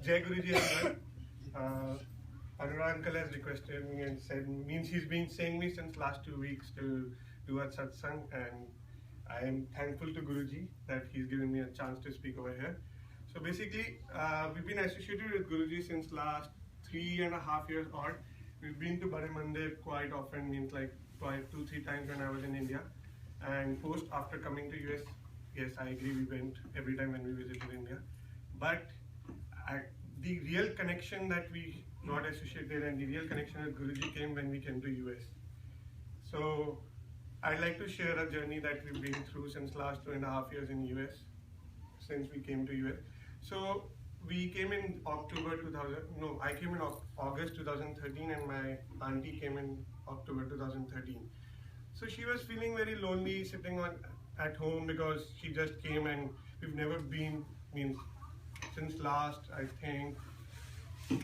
Jai Guruji as well. Anurag uncle has requested me and said, means he's been saying me since last 2 weeks to do a satsang, and I am thankful to Guruji that he's given me a chance to speak over here. So basically, we've been associated with Guruji since last 3.5 years odd. We've been to Bade Mandir quite often, means like 2-3 times when I was in India. And post after coming to US, yes, I agree, we went every time when we visited India. But the real connection that we got associated and the real connection with Guruji came when we came to US. So I'd like to share a journey that we've been through since last 2.5 years in US, since we came to US. So we came in October 2000, no, I came in August 2013 and my auntie came in October 2013. So she was feeling very lonely sitting at home because she just came and we've never been, means since last, I think,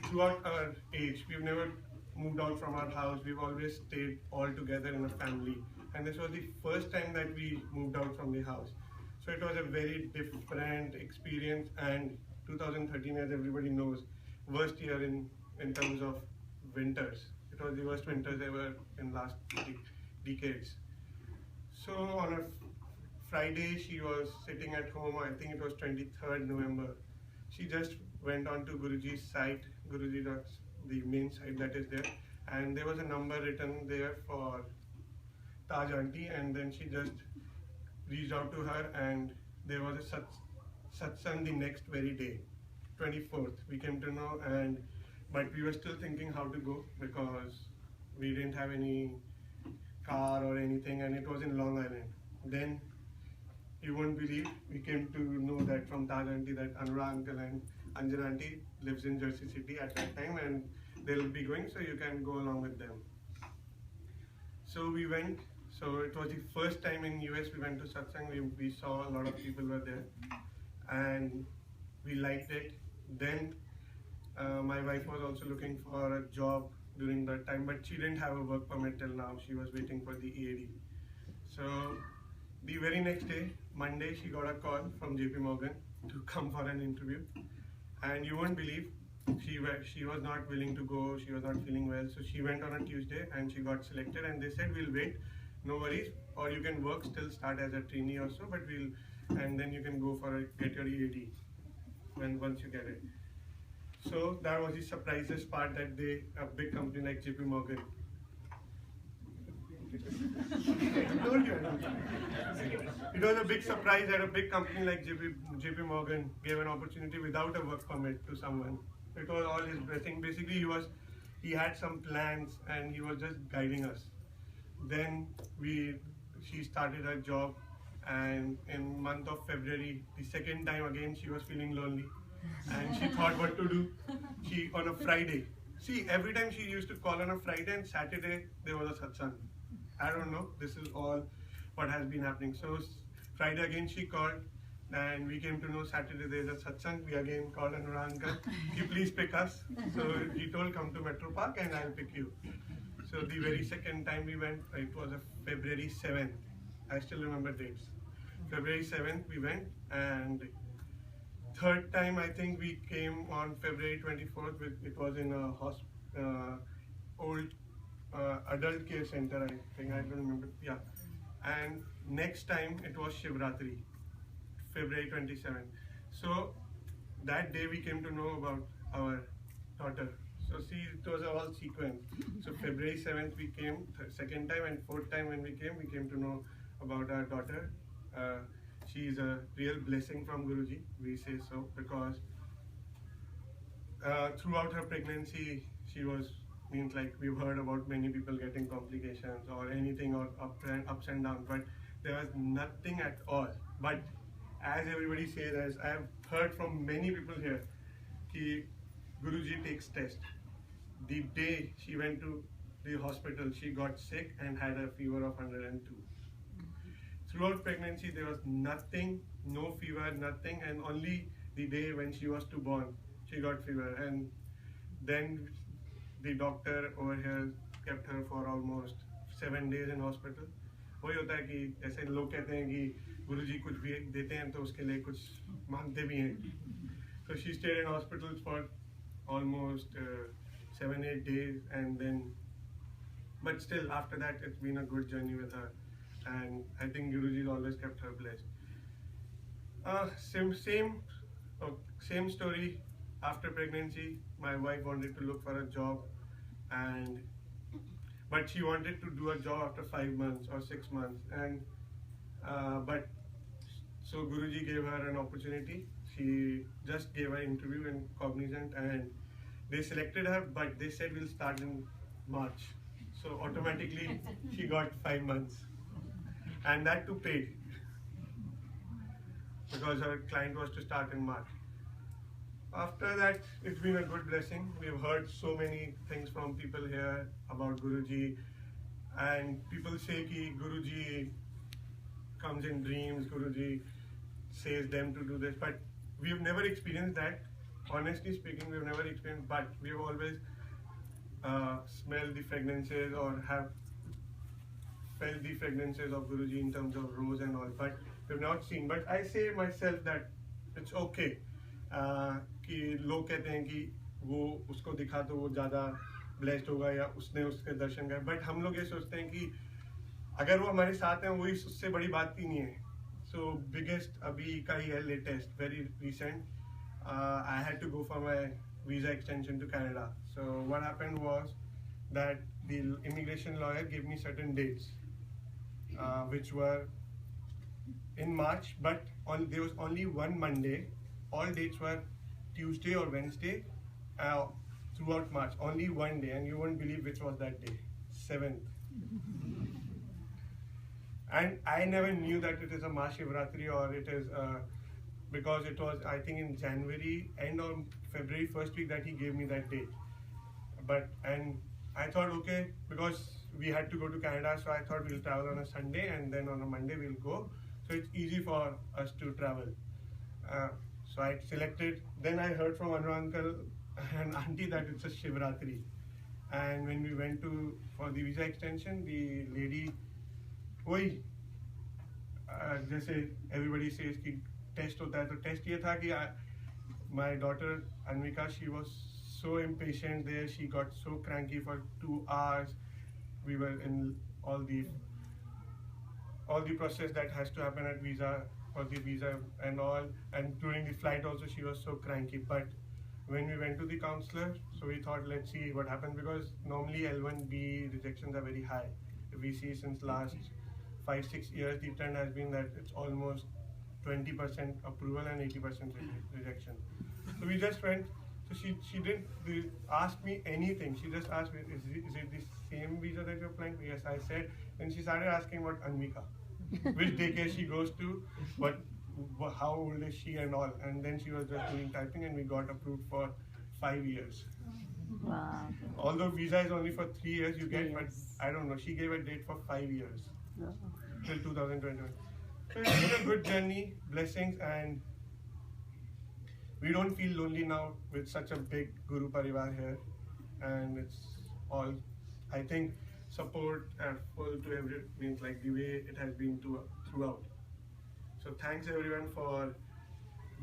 throughout our age, we've never moved out from our house. We've always stayed all together in a family. And this was the first time that we moved out from the house. So it was a very different experience, and 2013, as everybody knows, worst year in terms of winters. It was the worst winters ever in last decades. So on a Friday, she was sitting at home, I think it was 23rd November. She just went on to Guruji's site, the main site that is there, and there was a number written there for Taj Auntie, and then she just reached out to her, and there was a satsang the next very day, 24th. We came to know, but we were still thinking how to go because we didn't have any car or anything, and it was in Long Island. Then you won't believe, we came to know that from Taj Auntie that Anurag uncle and Anjana auntie lives in Jersey City at that time, and they'll be going, so you can go along with them. So we went. So it was the first time in US we went to satsang. We saw a lot of people were there, and we liked it. Then my wife was also looking for a job during that time, but she didn't have a work permit till now. She was waiting for the EAD. So the very next day, Monday, she got a call from JP Morgan to come for an interview, and you won't believe, she was not willing to go. She was not feeling well, so she went on a Tuesday and she got selected. And they said, we'll wait, no worries, or you can work, still start as a trainee or so, but and then you can go for get your EAD once you get it. So that was the surprises part, that a big company like JP Morgan. It was a big surprise that a big company like JP Morgan gave an opportunity without a work permit to someone. It was all his blessing. Basically, he had some plans and he was just guiding us. Then she started her job, and in month of February, the second time again, she was feeling lonely, and she thought what to do. She, on a Friday, see, every time she used to call on a Friday, and Saturday there was a satsang. I don't know, this is all what has been happening. So Friday again she called, and we came to know Saturday there is a satsang. We again called Anurag uncle, "Can you please pick us?" So he told, "Come to Metro Park and I'll pick you." So the very second time we went, it was a February 7th. I still remember dates. February 7th we went, and third time I think we came on February 24th. It was in a old adult care center, I think, I don't remember. Yeah. And next time it was Shivratri, February 27th. So that day we came to know about our daughter. So see, it was all sequence. So February 7th we came, second time, and fourth time when we came to know about our daughter. She is a real blessing from Guruji, we say so, because throughout her pregnancy, she was, means like we've heard about many people getting complications or anything, or ups and downs, but there was nothing at all. But as everybody says, as I have heard from many people here, कि Guruji takes test. The day she went to the hospital, she got sick and had a fever of 102. Throughout pregnancy, there was nothing, no fever, nothing, and only the day when she was to born, she got fever. And then the doctor over here kept her for almost 7 days in hospital. वही होता है कि ऐसे लोग कहते हैं कि गुरुजी कुछ भी देते हैं तो उसके लिए कुछ मांगते भी हैं. So she stayed in hospitals for almost 7-8 days, and then, but still after that it's been a good journey with her, and I think Guruji's always kept her blessed. Same story. After pregnancy, my wife wanted to look for a job, and but she wanted to do a job after 5 months or 6 months, and but so Guruji gave her an opportunity. She just gave an interview in Cognizant, and they selected her, but they said we'll start in March. So automatically she got 5 months, and that too paid, because her client was to start in March. After that, it's been a good blessing. We've heard so many things from people here about Guruji, and people say ki Guruji comes in dreams, Guruji says them to do this, but we've never experienced that. Honestly speaking, we've never experienced, but we've always smelled the fragrances or have felt the fragrances of Guruji in terms of rose and all, but we've not seen. But I say myself that it's okay. कि लोग कहते हैं कि वो उसको दिखा तो वो ज़्यादा ब्लेस्ड होगा या उसने उसके दर्शन करे, बट हम लोग ये सोचते हैं कि अगर वो हमारे साथ हैं वही उससे बड़ी बात ही नहीं है. सो बिगेस्ट अभी का ही है latest, very recent. I had to go for my visa extension to Canada. So what happened was that the immigration lawyer give me certain dates which were in March, but there was only one Monday. All dates were Tuesday or Wednesday throughout March. Only one day, and you won't believe which was that day, 7th. And I never knew that it is a Mahashivratri, or it is because it was, I think, in January end or February first week that he gave me that date. And I thought, okay, because we had to go to Canada, so I thought we'll travel on a Sunday and then on a Monday we'll go. So it's easy for us to travel. So I selected. Then I heard from Anu uncle and auntie that it's a Shivratri. And when we went for the visa extension, the lady, वही जैसे everybody says कि test होता है, तो test ये था कि my daughter Anvika, she was so impatient there. She got so cranky for 2 hours. We were in all the process that has to happen at visa, for the visa and all, and during the flight also she was so cranky. But when we went to the counselor, so we thought, let's see what happens, because normally L1B rejections are very high. If we see since last 5-6 years, the trend has been that it's almost 20% approval and 80% rejection. So we just went. So she didn't ask me anything. She just asked me, is it the same visa that you're applying? Yes, I said. Then she started asking about Anvika, which daycare she goes to, how old is she and all. And then she was just doing typing, and we got approved for 5 years. Wow. Although visa is only for 3 years you get, but I don't know, she gave a date for 5 years, till 2021. So it's been a good journey, blessings, and we don't feel lonely now with such a big Guru Parivar here, and it's all, I think, support and full to every, means like the way it has been throughout. So thanks everyone for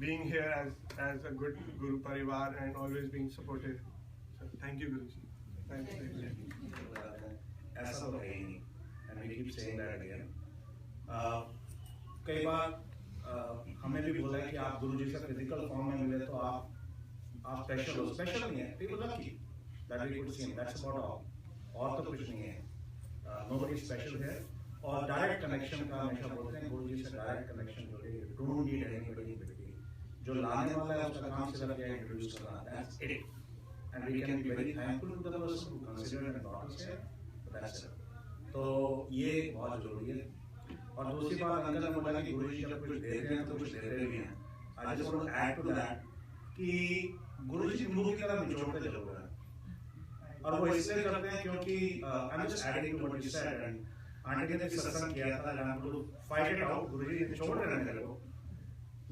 being here as a good Guru Parivar and always being supportive. So thank you, Guruji. Thanks. ऐसा तो है ही नहीं, and we keep saying that again. कई बार हमें भी बोला है कि आप गुरुजी से फिजिकल फॉर्म में मिले तो आप स्पेशल हो. स्पेशल नहीं है, people lucky that we could see him. That's about all. और तो कुछ नहीं है. Nobody special here. और डायरेक्ट कनेक्शन का हमेशा बोलते हैं, गुरुजी से डायरेक्ट कनेक्शन जोड़े. Don't need anybody between. जो लाने वाला है उसका काम सिर्फ ये इंट्रोड्यूस करना. That's it. And we can be very thankful to the person who considered and brought us here. That's it. तो ये बहुत जरूरी है. और दूसरी बात, अंकल ने बोला कि गुरुजी जब कुछ देते हैं तो कुछ देते भी हैं. I just want to add to that कि गुरुजी मुंह की तरह निचोड़ते जरूर हैं. और वो इसलिए करते हैं क्योंकि I'm just adding to what you said, and aunty ने सत्संग किया था, I'm going to fight it out. गुरुजी निचोड़ रहे हैं मेरे को.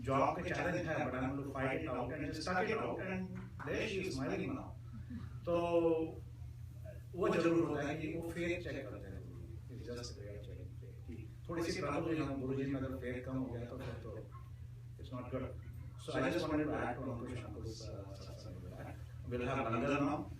जॉब का चैलेंज है, but I'm going to fight it out and just stuck it out, and there she is smiling now. तो वो जरूर होता है कि वो फेथ चेक करते हैं. It's just थोड़ी सी प्रॉब्लम है, हम गुरुजी में अगर फेथ कम हो गया तो फिर तो it's not good. So I just wanted to add to Ankush Ankur's satsang with that. We'll have langar now.